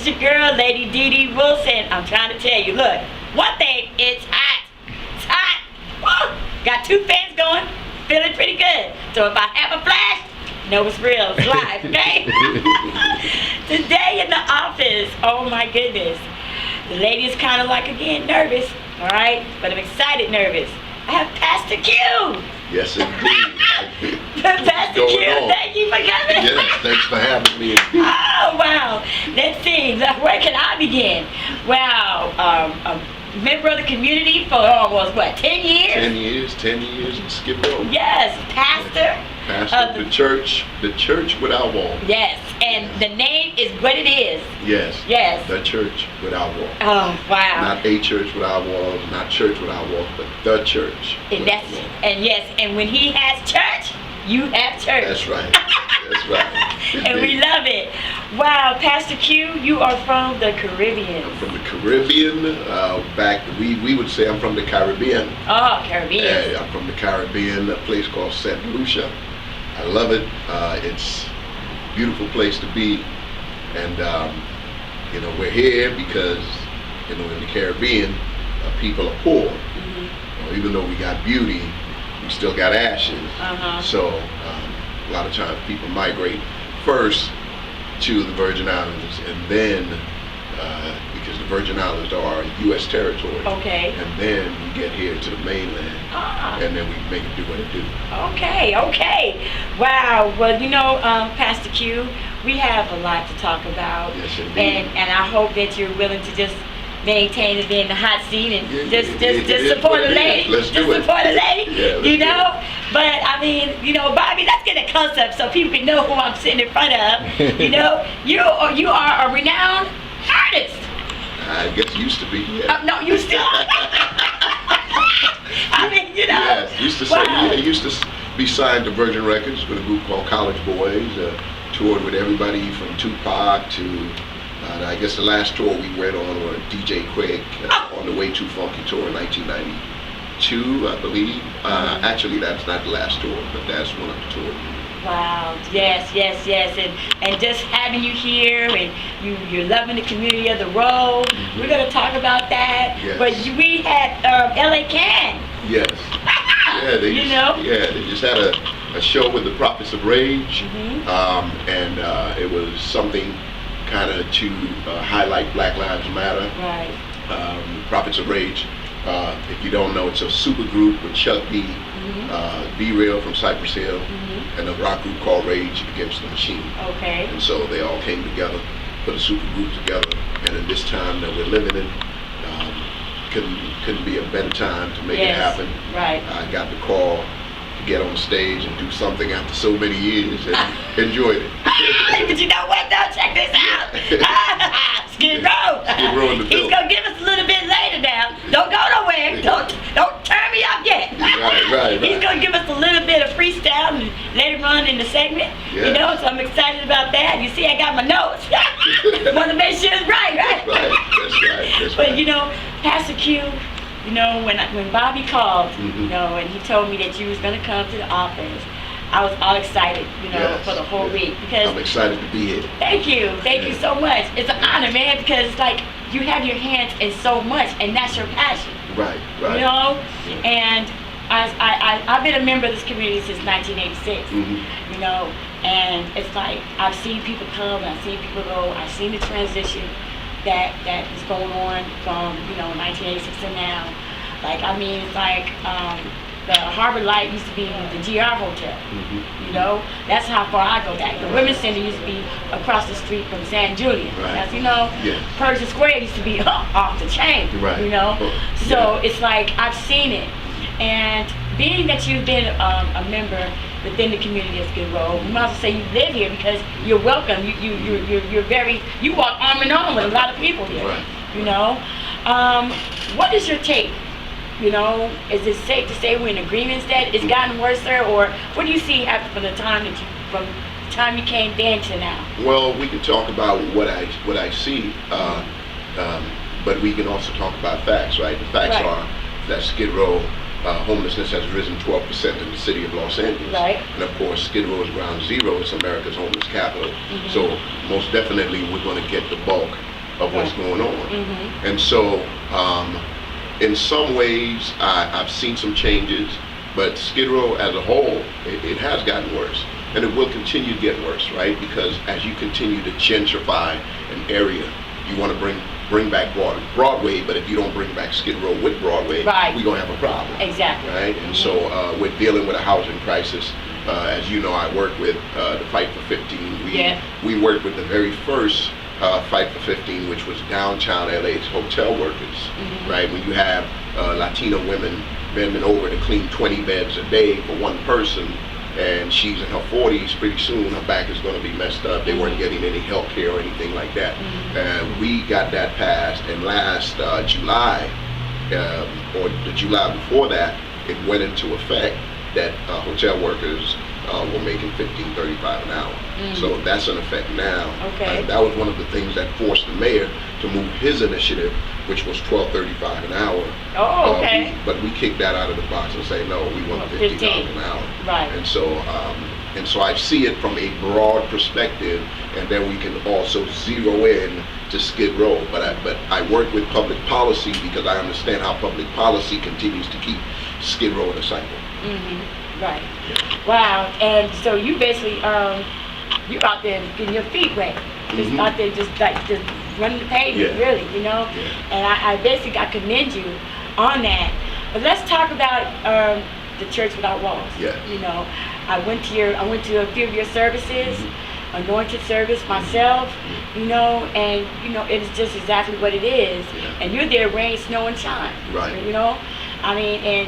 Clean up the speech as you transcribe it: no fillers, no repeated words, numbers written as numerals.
is your girl, Lady Dee Dee Wilson. I'm trying to tell you, look, one thing, it's hot. It's hot. Woo! Got 2 fans going, feeling pretty good. So if I have a flash, know it's real, it's live, okay? Today in the office, oh my goodness. The lady is kind of like, again, nervous, all right? But I'm excited nervous. I have Pastor Q. Yes, indeed. Pastor Q, thank you for coming. Yes, thanks for having me. Oh, wow. Let's see. Where can I begin? Wow. A member of the community for almost, what, 10 years? 10 years in Skid Row. Yes, pastor. Pastor of the church without walls. Yes, and the name is what it is. Yes. Yes. The church without walls. Oh, wow. Not a church without walls, not church without walls, but the church. And that's it. And yes, and when he has church, you have church. That's right. That's right. And we love it. Wow, Pastor Q, you are from the Caribbean. I'm from the Caribbean. We would say I'm from the Caribbean. Oh, Caribbean. Yeah, I'm from the Caribbean, a place called St. Lucia. I love it. It's a beautiful place to be, and we're here because in the Caribbean, people are poor. Mm-hmm. Even though we got beauty, we still got ashes. Uh-huh. So a lot of times people migrate first to the Virgin Islands, and then because the Virgin Islands are U.S. territory. Okay. And then we get here to the mainland, and then we make it do what it do. Okay. Wow. Well, Pastor Q, we have a lot to talk about. Yes, indeed. And I hope that you're willing to just maintain it in the hot seat and just support the lady. Let's do it. Support the lady. Yeah, But I mean, Bobby, let's get a close up so people can know who I'm sitting in front of. You are a renowned artist. I guess used to be. Yeah. No, you still. I mean, Yes, used to say. Used to be signed to Virgin Records with a group called College Boys. Toured with everybody from Tupac to. I guess the last tour we went on was DJ Quick on the Way Too Funky tour in 1992, I believe. Actually, that's not the last tour, but that's one of the tours. Wow, yes, and just having you here, and you're loving the community of the road. Mm-hmm. We're gonna talk about that. Yes. But we had LA Can. Yes. Yeah, they just had a show with the Prophets of Rage, and it was something kind of to highlight Black Lives Matter. Right. Prophets of Rage. If you don't know, it's a super group with Chuck D, B-Real from Cypress Hill, and a rock group called Rage Against the Machine. Okay. And so they all came together, put a super group together, and in this time that we're living in, couldn't be a better time to make it happen. Right. I got the call to get on stage and do something after so many years, and enjoyed it. But you know what though? Check this out. Skid Row. He's gonna give us a little bit later now. Don't go nowhere. Don't turn me up yet. Right. He's gonna give us a little bit of freestyle and later on in the segment. Yeah. So I'm excited about that. You see, I got my notes. Want to make sure it's right. That's right. But Pastor Q, when Bobby called, and he told me that you was gonna come to the office, I was all excited, for the whole week because I'm excited to be here. Thank you so much. It's an honor, man, because it's like you have your hands in so much, and that's your passion. Right. And I've been a member of this community since 1986. And it's like I've seen people come, I've seen people go, I've seen the transition that is going on from 1986 to now. It's like the Harbor Light used to be the GR Hotel. That's how far I go back. The Women's Center used to be across the street from San Julian. Right. Pershing Square used to be off the chain. Right. So it's like I've seen it, and being that you've been a member within the community of Skid Row, you might as well say you live here because you're welcome. You walk arm in arm with a lot of people here. Right. What is your take? Is it safe to say we're in agreements that it's gotten worse, or what do you see happen from the time you came then to now? Well, we can talk about what I see, but we can also talk about facts, right? The facts are that Skid Row homelessness has risen 12% in the city of Los Angeles. Right. And of course, Skid Row is ground zero. It's America's homeless capital. So most definitely we're going to get the bulk of what's going on. And so in some ways I've seen some changes, but Skid Row as a whole, it has gotten worse. And it will continue to get worse, right? Because as you continue to gentrify an area, you want to bring back Broadway, but if you don't bring back Skid Row with Broadway, we're going to have a problem. Exactly. Right? And so we're dealing with a housing crisis. As you know, I work with the Fight for 15. We worked with the very first Fight for 15, which was downtown LA's hotel workers, right? When you have Latino women bending over to clean 20 beds a day for one person, and she's in her 40s, pretty soon her back is going to be messed up. They weren't getting any health care or anything like that. We got that passed, and last July, or the July before that, it went into effect that hotel workers were making $15.35 an hour. So that's in effect now. That was one of the things that forced the mayor to move his initiative, which was $12.35 an hour. But we kicked that out of the box and say, no, we want $15 an hour. Right. And so I see it from a broad perspective, and then we can also zero in to Skid Row. But I work with public policy because I understand how public policy continues to keep Skid Row in a cycle. Right. Wow. And so you basically you out there getting your feet wet, just out there just running the pavement, really, you know. And I basically I commend you on that. But let's talk about the Church Without Walls. You know, I went to a few of your services, anointed service myself, you know, and you know it is just exactly what it is. And you're there, rain, snow, and shine. Right. You know, I mean, and